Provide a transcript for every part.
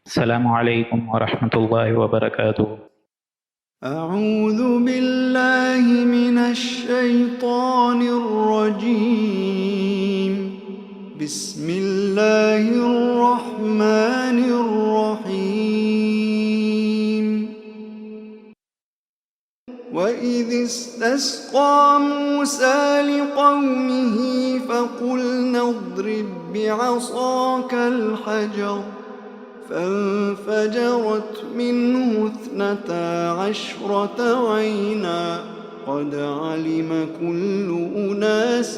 السلام علیکم ورحمۃ اللہ وبرکاتہ۔ اعوذ باللہ من الشیطان الرجیم، بسم اللہ الرحمن الرحیم۔ وَإِذِ اسْتَسْقَىٰ مُوسَىٰ لِقَوْمِهِ فَقُلْنَا اضْرِب بِّعَصَاكَ الْحَجَرَ فانفجرت منه 12 عينا قد علم كل أناس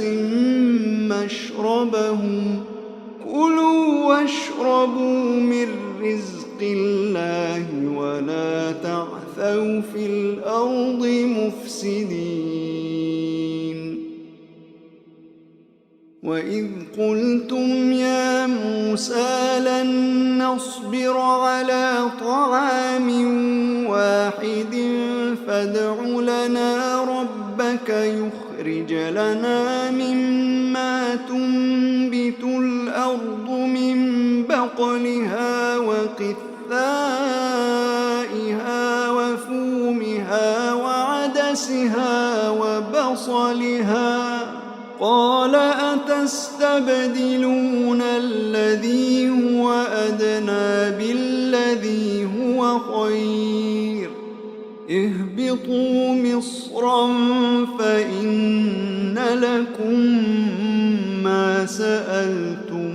مشربهم كلوا واشربوا من رزق الله ولا تعثوا في الأرض مفسدين وَإِذْ قُلْتُمْ يَا مُوسَىٰ لَن نَّصْبِرَ عَلَىٰ طَعَامٍ وَاحِدٍ فَادْعُ لَنَا رَبَّكَ يُخْرِجْ لَنَا مِمَّا تُنبِتُ الْأَرْضُ مِن بَقْلِهَا وَقِثَّائِهَا وَفُومِهَا وَعَدَسِهَا وَبَصَلِهَا قال أتستبدلون الذي هو أدنى بالذي هو خير اهبطوا مصرا فإن لكم ما سألتم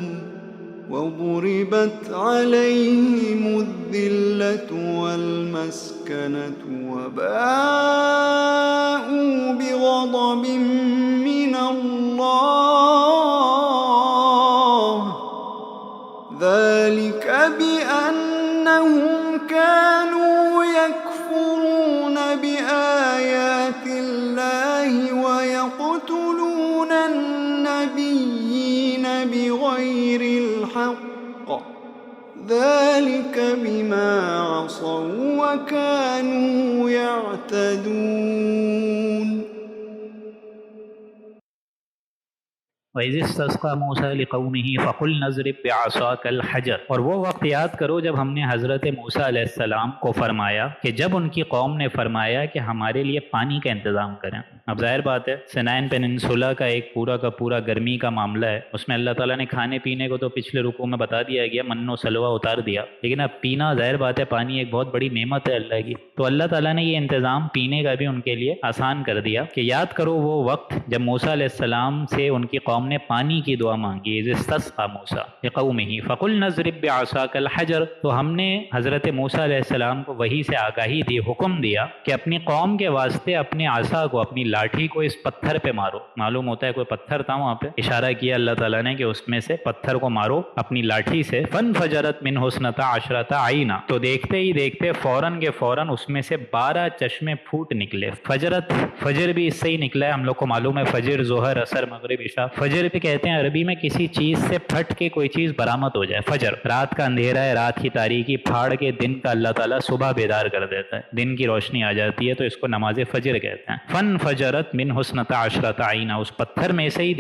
وضربت عليهم الذلة والمسكنة وباءوا بغضب من الله ذلك بأنهم كانوا يكفرون بآيات الله ويقتلون النبيين بغير الحق ذلك بما عصوا وكانوا يعتدون وَإِذِ اسْتَسْقَىٰ مُوسَىٰ لِقَوْمِهِ فَقُلْنَا اضْرِب بِّعَصَاكَ الْحَجَرَ، اور وہ وقت یاد کرو جب ہم نے حضرت موسیٰ علیہ السلام کو فرمایا کہ جب ان کی قوم نے فرمایا کہ ہمارے لیے پانی کا انتظام کریں۔ اب ظاہر بات ہے سنائن پیننسولا کا ایک پورا گرمی کا معاملہ ہے، اس میں اللہ تعالیٰ نے کھانے پینے کو تو پچھلے رکوع میں بتا دیا گیا، من و سلوہ اتار دیا، لیکن اب پینا ظاہر بات ہے پانی ایک بہت بڑی نعمت ہے اللہ کی، تو اللہ تعالیٰ نے یہ انتظام پینے کا بھی ان کے لیے آسان کر دیا کہ یاد کرو وہ وقت جب موسیٰ علیہ السلام سے ان کی قوم نے پانی کی دعا مانگی، اذ استسقى موسیٰ لقومہ فقلنا اضرب بعصاک الحجر، تو ہم نے حضرت موسیٰ علیہ السلام کو وحی سے آگاہی دی، حکم دیا کہ اپنی قوم کے واسطے اپنے عصا کو، اپنی لاٹھی کو اس پتھر پہ مارو۔ معلوم ہوتا ہے کوئی پتھر تھا وہاں پہ، اشارہ کیا اللہ تعالیٰ نے کہ اس میں سے پتھر کو مارو اپنی لاٹھی سے۔ فانفجرت منہ 12 عینا، تو دیکھتے ہی دیکھتے فوراً کے فوراً اس میں سے 12 چشمے پھوٹ نکلے۔ فجرت، فجر بھی اس سے ہی نکلا ہے، ہم لوگ کو معلوم ہے فجر، ظہر، عصر، مغرب، عشاء۔ فجر پہ کہتے ہیں عربی میں کسی چیز سے پھٹ کے کوئی چیز برآمد ہو جائے، فجر۔ رات کا اندھیرا ہے، رات کی تاریکی پھاڑ کے دن کا اللہ تعالیٰ صبح بیدار کر دیتا ہے، دن کی روشنی آ جاتی ہے، تو اس کو نماز فجر کہتے ہیں۔ فانفجرت منہ 12 عینا، اس پتھر میں سے ہی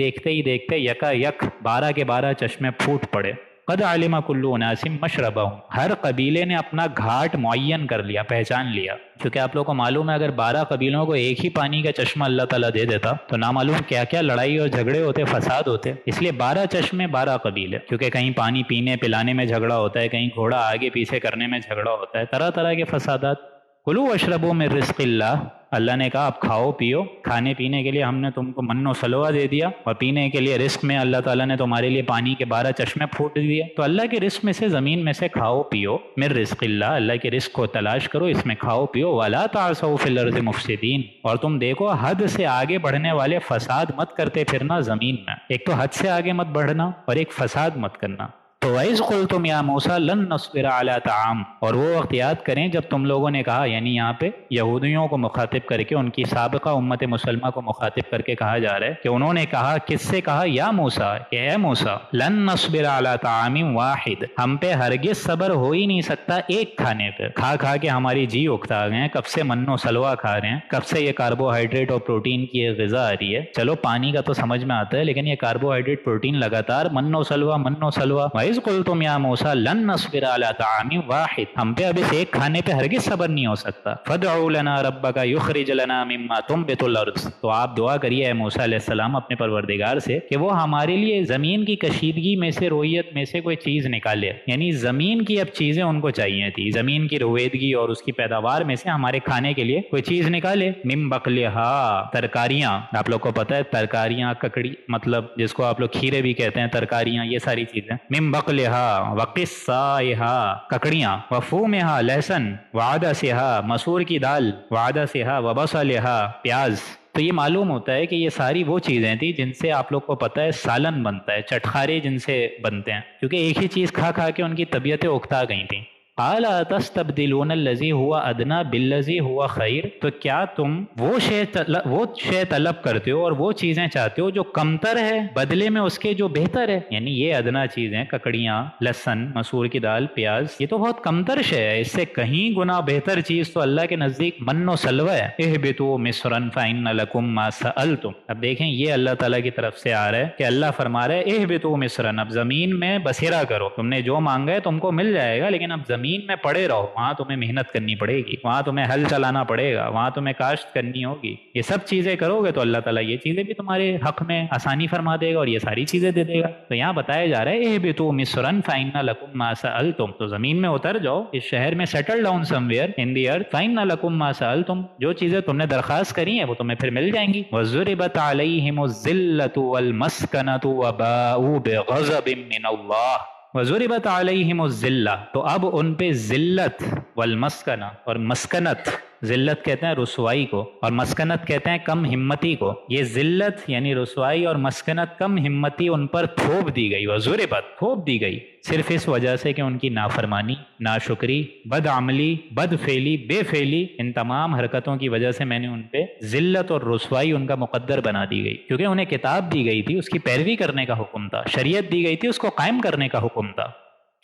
دیکھتے یکا یک 12 کے 12 چشمے پھوٹ پڑے۔ قد علم کل اناس مشربہم، ہر قبیلے نے اپنا گھاٹ معین کر لیا، پہچان لیا، کیونکہ آپ لوگوں کو معلوم ہے اگر 12 قبیلوں کو ایک ہی پانی کا چشمہ اللہ تعالیٰ دے دیتا تو نامعلوم کیا کیا لڑائی اور جھگڑے ہوتے، فساد ہوتے، اس لیے 12 چشمے 12 قبیلے، کیونکہ کہیں پانی پینے پلانے میں جھگڑا ہوتا ہے، کہیں گھوڑا آگے پیچھے کرنے میں جھگڑا ہوتا ہے، طرح طرح کے فسادات۔ کلوا واشربوا من رزق اللہ، اللہ نے کہا آپ کھاؤ پیو، کھانے پینے کے لیے ہم نے تم کو من و سلوہ دے دیا، اور پینے کے لیے رزق میں اللہ تعالیٰ نے تمہارے لیے پانی کے 12 چشمے پھوٹ دیے، تو اللہ کے رزق میں سے، زمین میں سے کھاؤ پیو، من رزق اللہ، اللہ کے رزق کو تلاش کرو، اس میں کھاؤ پیو، ولا تعثوا فی الارض مفسدین، اور تم دیکھو حد سے آگے بڑھنے والے فساد مت کرتے پھرنا زمین میں، ایک تو حد سے آگے مت بڑھنا اور ایک فساد مت کرنا۔ تو وَإِذْ قُلْتُمْ يَا مُوسَىٰ لَن نَّصْبِرَ عَلَىٰ طَعَامٍ، اور وہ وقت یاد کریں جب تم لوگوں نے کہا، یعنی یہاں پہ یہودیوں کو مخاطب کر کے، ان کی سابقہ امت مسلمہ کو مخاطب کر کے کہا جا رہا ہے کہ انہوں نے کہا، کس سے کہا؟ یا موسیٰ، کہ اے موسیٰ، لن نصبر علی طعام واحد، ہم پہ ہرگز صبر ہو ہی نہیں سکتا ایک کھانے پہ، کھا کھا کے ہماری جی اکتا گئے ہیں، کب سے من و سلوہ کھا رہے ہیں، کب سے یہ کاربوہائیڈریٹ اور پروٹین کی یہ غذا آ رہی ہے، چلو پانی کا تو سمجھ میں آتا ہے، لیکن یہ کاربوہائیڈریٹ پروٹین لگاتار من و سلوہ۔ وَإِذْ قُلْتُمْ يَا مُوسَىٰ لَن نَّصْبِرَ عَلَىٰ طَعَامٍ وَاحِدٍ، ہم پہ اب اس ایک کھانے پہ ہرگز صبر نہیں ہو سکتا. فَادْعُ لَنَا رَبَّكَ يُخْرِجْ لَنَا مِمَّا تُنبِتُ الْأَرْضُ، تو آپ دعا کریے اے موسیٰ علیہ السلام اپنے پروردگار سے کہ وہ ہمارے لیے زمین کی کشیدگی میں سے، رویت میں سے کوئی چیز نکالے. یعنی زمین کی اب چیزیں ان کو چاہیے تھی، زمین کی رویدگی اور اس کی پیداوار میں سے ہمارے کھانے کے لیے کوئی چیز نکالے. من بقلہا، ترکاریاں، آپ لوگ کو پتہ ہے ترکاریاں، ککڑی مطلب جس کو آپ لوگ کھیرے بھی کہتے ہیں، ترکاریاں، یہ ساری چیزیں. من بقلہا وقصائہا، ککڑیاں، وفومہا، لہسن، وعدسہا، مسور کی دال، وعدسہا، وبصلہا، پیاز. تو یہ معلوم ہوتا ہے کہ یہ ساری وہ چیزیں تھیں جن سے آپ لوگ کو پتہ ہے سالن بنتا ہے، چٹخارے جن سے بنتے ہیں، کیونکہ ایک ہی چیز کھا کھا کے ان کی طبیعتیں اکتا گئی تھیں. قال تستبدلون الذی هو ادنی بالذی هو خیر، تو کیا تم وہ شے طلب کرتے ہو اور وہ چیزیں چاہتے ہو جو کمتر ہے بدلے میں اس کے جو بہتر ہے. یعنی یہ ادنا چیزیں، ککڑیاں، لہسن، مسور کی دال، پیاز، یہ تو بہت کمتر شے ہے، اس سے کہیں گنا بہتر چیز تو اللہ کے نزدیک من و سلوہ ہے. اہبطوا مصرا فإن لکم ما سألتم. اب دیکھیں یہ اللہ تعالیٰ کی طرف سے آ رہا ہے کہ اللہ فرما رہا ہے اہبطوا مصرا، اب زمین میں بسیرا کرو، تم نے جو مانگا ہے تم کو مل جائے گا، لیکن اب زمین میں پڑے رہو، وہاں تمہیں محنت کرنی پڑے گی، وہاں تمہیں ہل چلانا پڑے گا، وہاں تمہیں کاشت کرنی ہوگی. یہ سب چیزیں کرو گے تو اللہ تعالیٰ یہ چیزیں بھی تمہارے حق میں آسانی فرما دے گا اور یہ ساری چیزیں دے دے گا. تو یہاں بتایا جا رہا ہے اہبطوا مصرا فإن لکم ما سألتم، تو زمین میں اتر جاؤ، اس شہر میں سیٹل ڈاؤن سم ویئر ان دی ارتھ، فإن لکم ما سألتم، جو چیزیں تم نے درخواست کری ہیں وہ تمہیں پھر مل جائیں گی. وضربت علیہم الذلۃ والمسکنۃ وباؤوا بغضب من اللہ. وضربت علیہم الذلہ، تو اب ان پہ ذلت، والمسکنہ، اور مسکنت، ذلت کہتے ہیں رسوائی کو اور مسکنت کہتے ہیں کم ہمتی کو. یہ ذلت یعنی رسوائی اور مسکنت، کم ہمتی ان پر تھوپ دی گئی. وضربت، تھوپ دی گئی، صرف اس وجہ سے کہ ان کی نافرمانی، ناشکری، بد عملی، بد فعلی، بے فعلی، ان تمام حرکتوں کی وجہ سے میں نے ان پہ ذلت اور رسوائی ان کا مقدر بنا دی گئی. کیونکہ انہیں کتاب دی گئی تھی، اس کی پیروی کرنے کا حکم تھا، شریعت دی گئی تھی، اس کو قائم کرنے کا حکم تھا.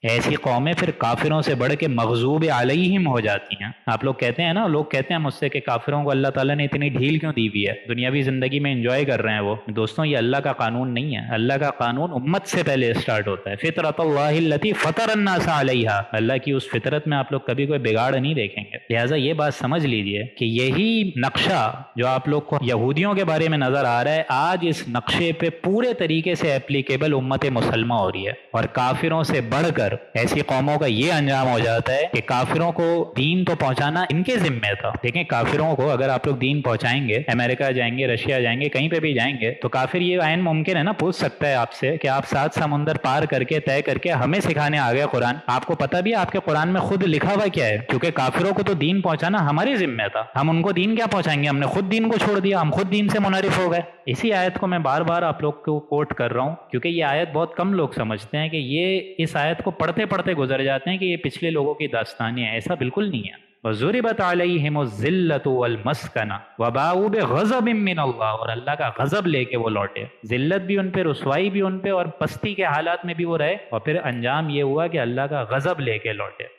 ایسی قومیں پھر کافروں سے بڑھ کے مغضوب علیہم ہو جاتی ہیں. آپ لوگ کہتے ہیں نا، لوگ کہتے ہیں مجھ سے کہ کافروں کو اللہ تعالیٰ نے اتنی ڈھیل کیوں دی ہوئی ہے، دنیاوی زندگی میں انجوائے کر رہے ہیں وہ. دوستوں یہ اللہ کا قانون نہیں ہے، اللہ کا قانون امت سے پہلے اسٹارٹ ہوتا ہے. فطرت اللہ التی فطر الناس علیہا، اللہ کی اس فطرت میں آپ لوگ کبھی کوئی بگاڑ نہیں دیکھیں گے. لہٰذا یہ بات سمجھ لیجئے کہ یہی نقشہ جو آپ لوگ کو یہودیوں کے بارے میں نظر آ رہا ہے، آج اس نقشے پہ پورے طریقے سے اپلیکیبل امت مسلمہ ہو رہی ہے. اور کافروں سے بڑھ کر ایسی قوموں کا یہ انجام ہو جاتا ہے کہ کافروں کو دین تو پہنچانا ان کے ذمہ تھا. دیکھیں کافروں کو اگر آپ لوگ دین پہنچائیں گے، امریکہ جائیں گے، رشیا جائیں گے، کہیں پہ بھی جائیں گے، تو کافر یہ عین ممکن ہے نا پوچھ سکتا ہے آپ سے کہ آپ 7 سمندر پار کر کے طے کر کے ہمیں سکھانے آ گئے قرآن. آپ کو پتہ بھی ہے آپ کے قرآن میں خود لکھا ہوا کیا ہے؟ کیونکہ کافروں کو تو دین پہنچانا ہماری ذمہ تھا، ہم ان کو دین کیا پہنچائیں گے؟ ہم نے خود دین کو چھوڑ دیا، ہم خود دین سے منحرف ہو گئے. اسی آیت کو میں بار بار آپ لوگ کو کوٹ کر رہا ہوں کیونکہ یہ آیت بہت کم لوگ سمجھتے ہیں کہ یہ اس آیت کو پڑھتے پڑھتے گزر جاتے ہیں کہ یہ پچھلے لوگوں کی داستانیں ہیں. ایسا بالکل نہیں ہے. وَضُرِبَتْ عَلَيْهِمُ الذِّلَّةُ وَالْمَسْكَنَةُ وَبَاءُوا بِغَضَبٍ مِّنَ اللَّهِ، اور اللہ کا غضب لے کے وہ لوٹے. ذلت بھی ان پہ، رسوائی بھی ان پہ، اور پستی کے حالات میں بھی وہ رہے، اور پھر انجام یہ ہوا کہ اللہ کا غضب لے کے لوٹے.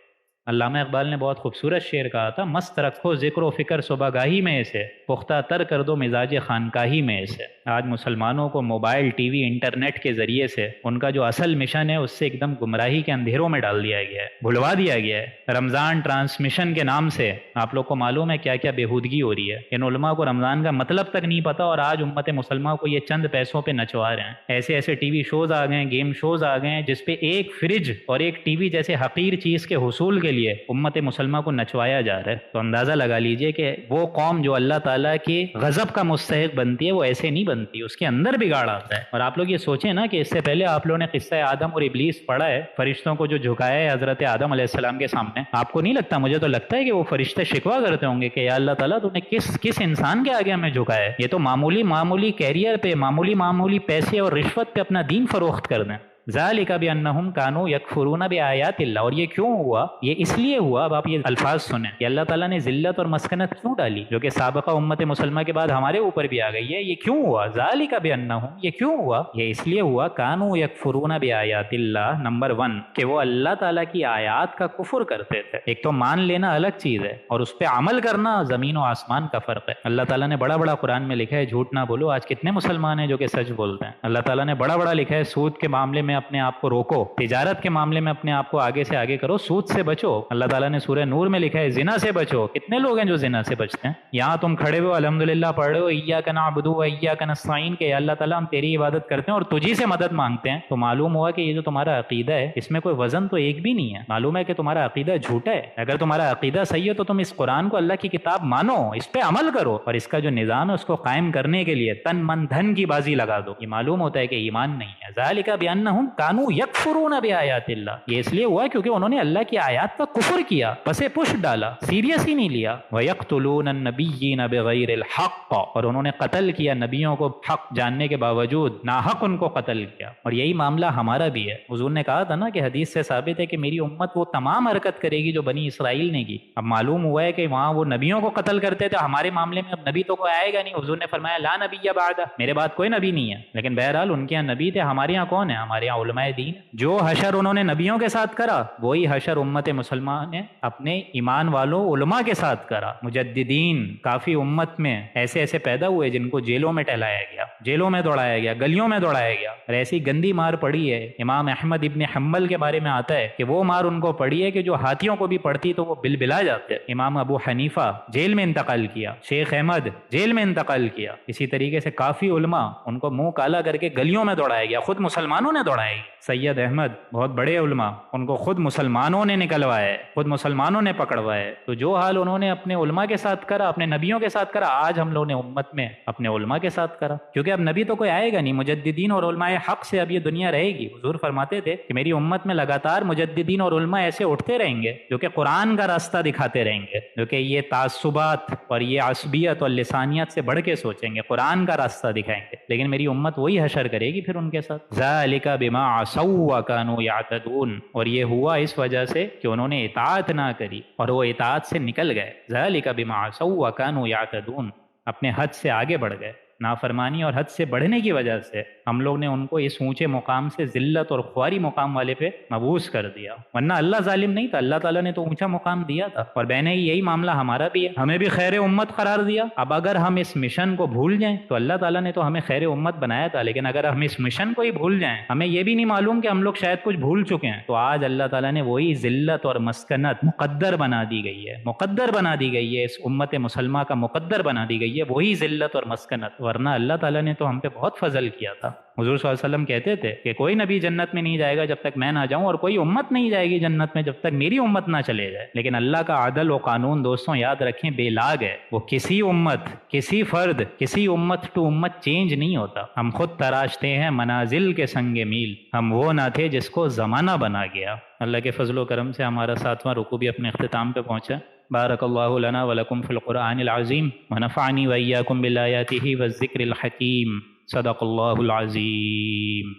علامہ اقبال نے بہت خوبصورت شعر کہا تھا، مست رکھو ذکر و فکر صبح گاہی میں اسے، پختہ تر کر دو مزاج خانقاہی میں اسے. آج مسلمانوں کو موبائل، ٹی وی، انٹرنیٹ کے ذریعے سے ان کا جو اصل مشن ہے اس سے ایک دم گمراہی کے اندھیروں میں ڈال دیا گیا ہے، بھلوا دیا گیا ہے. رمضان ٹرانسمیشن کے نام سے آپ لوگ کو معلوم ہے کیا کیا بےہودگی ہو رہی ہے. ان علماء کو رمضان کا مطلب تک نہیں پتا اور آج امت مسلمہ کو یہ چند پیسوں پہ نچوا رہے ہیں. ایسے ایسے ٹی وی شوز آ گئے ہیں، گیم شوز آ گئے ہیں جس پہ ایک فریج اور ایک ٹی وی جیسے حقیر چیز کے حصول کے لیے امت مسلمہ کو نچوایا جا رہا ہے. تو اندازہ لگا لیجئے کہ وہ قوم جو اللہ تعالیٰ کی غضب کا مستحق بنتی ہے وہ ایسے نہیں بنتی، اس کے اندر بگاڑ آتا ہے. اور آپ لوگ یہ سوچیں نا کہ اس سے پہلے آپ لوگوں نے قصہ آدم اور ابلیس پڑھا ہے، فرشتوں کو جو جھکایا ہے حضرت آدم علیہ السلام کے سامنے. آپ کو نہیں لگتا، مجھے تو لگتا ہے کہ وہ فرشتے شکوہ کرتے ہوں گے کہ یا اللہ تعالیٰ تو نے کس انسان کے آگے ہمیں جھکایا ہے، یہ تو معمولی کیریئر پہ، معمولی پیسے اور رشوت پہ اپنا دین فروخت کر دیں. ذالک بانہم کانوا یکفرون بآیات اللہ. اور یہ کیوں ہوا؟ یہ اس لیے ہوا، اب آپ یہ الفاظ سنیں کہ اللہ تعالیٰ نے ذلت اور مسکنت کیوں ڈالی جو کہ سابقہ امت مسلمہ کے بعد ہمارے اوپر بھی آ گئی ہے. یہ کیوں ہوا؟ ذالک بانہم، یہ کیوں ہوا؟ یہ اس لیے ہوا کانوا یکفرون بآیات اللہ. نمبر 1 کہ وہ اللہ تعالیٰ کی آیات کا کفر کرتے تھے. ایک تو مان لینا الگ چیز ہے اور اس پہ عمل کرنا زمین و آسمان کا فرق ہے. اللہ تعالیٰ نے بڑا قرآن میں لکھا ہے جھوٹ نہ بولو. آج کتنے مسلمان ہیں جو کہ سچ بولتے ہیں. اللہ تعالیٰ نے بڑا لکھا ہے سود کے معاملے میں میں اپنے آپ کو روکو, تجارت کے معاملے میں اپنے آپ کو آگے سے آگے کرو, سود سے بچو. اللہ تعالیٰ نے سورہ نور میں لکھا ہے زنا سے بچو. کتنے لوگ ہیں جو زنا سے بچتے ہیں؟ یہاں تم کھڑے ہو الحمدللہ پڑھ رہے ہو ایاک نعبد و ایاک نستعین کہ اللہ تعالیٰ ہم تیری عبادت کرتے ہیں اور تجھی سے مدد مانگتے ہیں, تو معلوم ہوا کہ یہ جو تمہارا عقیدہ ہے اس میں کوئی وزن تو ایک بھی نہیں ہے. معلوم ہے کہ تمہارا عقیدہ جھوٹا ہے. اگر تمہارا عقیدہ صحیح ہے تو تم اس قرآن کو اللہ کی کتاب مانو, اس پہ عمل کرو اور اس کا جو نظام ہے اس کو قائم کرنے کے لیے تن من دھن کی بازی لگا دو. یہ معلوم ہوتا ہے کہ ایمان نہیں ہے. ذالک بانہم کانوا یکفرون بآیات اللہ, یہ اس لیے ہوا کیونکہ انہوں نے اللہ کی آیات کا کفر کیا, پسے پش ڈالا, سیریس ہی نہیں لیا. ویقتلون النبیین بغیر الحق, اور انہوں نے قتل کیا نبیوں کو حق جاننے کے باوجود, ناحق ان کو قتل کیا. اور یہی معاملہ ہمارا بھی ہے. حضور نے کہا تھا نا کہ حدیث سے ثابت ہے کہ میری امت وہ تمام حرکت کرے گی جو بنی اسرائیل نے کی. اب معلوم ہوا ہے کہ وہاں وہ نبیوں کو قتل کرتے تھے, ہمارے معاملے میں اب نبی تو کوئی آئے گا نہیں. حضور نے فرمایا لا نبی بعد, میرے بعد کوئی نبی نہیں ہے. لیکن بہرحال ان کے یہاں نبی تھے, ہمارے یہاں کون ہے؟ ہمارے یہاں علماء دین. جو حشر انہوں نے نبیوں کے ساتھ کرا وہی حشر امت مسلمان نے اپنے ایمان والوں علماء کے ساتھ کرا. مجددین کافی امت میں ایسے ایسے پیدا ہوئے جن کو جیلوں میں ٹہلایا گیا, جیلوں میں دوڑایا گیا, گلیوں میں دوڑایا گیا, اور ایسی گندی مار پڑی ہے. امام احمد ابن حنبل کے بارے میں آتا ہے کہ وہ مار ان کو پڑی ہے کہ جو ہاتھیوں کو بھی پڑتی تو وہ بلبلا جاتے. امام ابو حنیفہ جیل میں انتقال کیا, شیخ احمد جیل میں انتقال کیا. اسی طریقے سے کافی علماء ان کو منہ کالا کر کے گلیوں میں دوڑایا گیا, خود مسلمانوں نے دوڑایا گیا. سید احمد بہت بڑے علماء, ان کو خود مسلمانوں نے نکلوایا ہے, خود مسلمانوں نے پکڑوایا ہے. تو جو حال انہوں نے اپنے علماء کے ساتھ کرا, اپنے نبیوں کے ساتھ کرا, آج ہم لوگوں نے امت میں اپنے علماء کے ساتھ کرا. کیونکہ اب نبی تو کوئی آئے گا نہیں, مجددین اور علماء حق سے اب یہ دنیا رہے گی. حضور فرماتے تھے کہ میری امت میں لگاتار مجددین اور علماء ایسے اٹھتے رہیں گے جو کہ قرآن کا راستہ دکھاتے رہیں گے, جو کہ یہ تعصبات اور یہ عصبیت اور لسانیت سے بڑھ کے سوچیں گے, قرآن کا راستہ دکھائیں گے. لیکن میری امت وہی حشر کرے گی پھر ان کے ساتھ. ذالک بما عصوا وکانوا یعتدون, اور یہ ہوا اس وجہ سے کہ انہوں نے اطاعت نہ کری اور وہ اطاعت سے نکل گئے. ذالک بما عصوا وکانوا یعتدون, اپنے حد سے آگے بڑھ گئے. نافرمانی اور حد سے بڑھنے کی وجہ سے ہم لوگ نے ان کو اس اونچے مقام سے ذلت اور خواری مقام والے پہ مبعوث کر دیا. ورنہ اللہ ظالم نہیں تھا, اللہ تعالیٰ نے تو اونچا مقام دیا تھا. اور بہنیں یہی معاملہ ہمارا بھی ہے, ہمیں بھی خیر امت قرار دیا. اب اگر ہم اس مشن کو بھول جائیں تو اللہ تعالیٰ نے تو ہمیں خیر امت بنایا تھا, لیکن اگر ہم اس مشن کو ہی بھول جائیں, ہمیں یہ بھی نہیں معلوم کہ ہم لوگ شاید کچھ بھول چکے ہیں, تو آج اللہ تعالیٰ نے وہی ذلت اور مسکنت مقدر بنا دی گئی ہے, مقدر بنا دی گئی ہے, اس امت مسلمہ کا مقدر بنا دی گئی ہے وہی ذلت اور مسکنت. ورنہ اللہ تعالیٰ نے تو ہم پہ بہت فضل کیا تھا. حضور صلی اللہ علیہ وسلم کہتے تھے کہ کوئی نبی جنت میں نہیں جائے گا جب تک میں نہ جاؤں, اور کوئی امت نہیں جائے گی جنت میں جب تک میری امت نہ چلے جائے. لیکن اللہ کا عدل و قانون دوستوں یاد رکھیں بے لاگ ہے. وہ کسی امت, کسی فرد, کسی امت ٹو امت چینج نہیں ہوتا. ہم خود تراشتے ہیں منازل کے سنگ میل, ہم وہ نہ تھے جس کو زمانہ بنا گیا. اللہ کے فضل و کرم سے ہمارا 7واں رکوع بھی اپنے اختتام پہ پہنچا. بارک اللہ لنا ولکم فی القرآن العظیم ونفعنی وإیاکم بالآیاتہ والذکر الحکیم. صدق اللہ العظیم.